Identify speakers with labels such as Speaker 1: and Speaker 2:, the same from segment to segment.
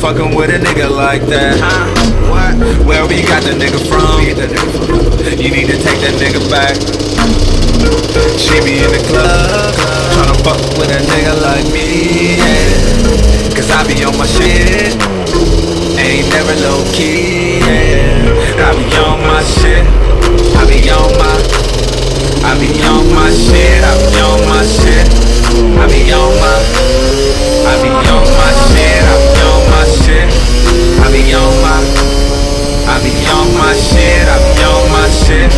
Speaker 1: fucking with a nigga like that? What? Where we got the nigga from? You need to take that nigga back. She be in the club, tryna fuck with a nigga like me, yeah. Cause I be on my shit, ain't never low key, yeah. I be on my shit, I be on my shit, I be on my shit, I be on my shit, I be on my shit, I be on my shit, I be on my shit,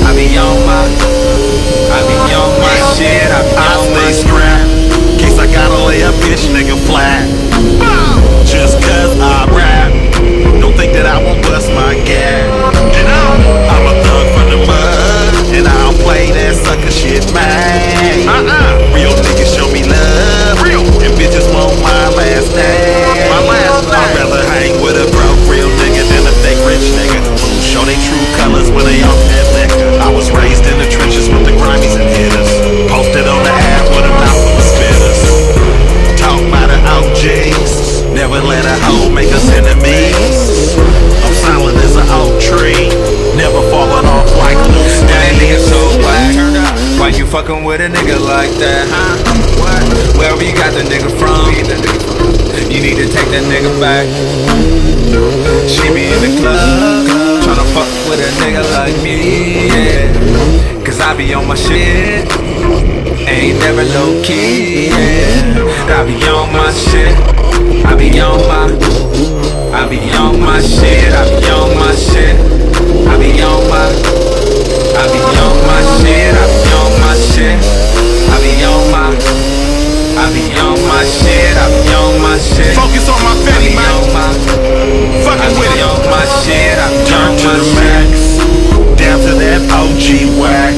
Speaker 1: I be on my shit, I be on my shit, I
Speaker 2: stay strapped, case I gotta lay a bitch nigga flat. Just cause I rap, don't think that I won't bust my gap. I'm a thug from the mud, and I don't play that sucker shit, man. Real niggas show me love, and bitches want my last name. I'd rather hang with a broke real nigga than a fake rich nigga who show they true colors when they off that liquor. I was raised in the trenches with the grimies and hitters, posted on the app with a mouth full of spitters. Talk by the OGs, never let a hoe make us enemies. I'm solid as an oak tree, never falling off like loose
Speaker 1: nigga so whack. Why you fucking with a nigga like that? What? Where we got the nigga from? You need to take that nigga back. She be in the club, tryna fuck with a nigga like me, yeah. Cause I be on my shit, ain't never low key, yeah. I be on my shit, I be on my shit, I be on my shit, I be on my shit, I be on my shit, I be on my shit, I be on my shit.
Speaker 2: Focus on my Fetty, man. Fucking with it.
Speaker 1: I be on my shit, I be
Speaker 2: Turn
Speaker 1: on
Speaker 2: to
Speaker 1: my
Speaker 2: the
Speaker 1: shit.
Speaker 2: max, down to that OG wax.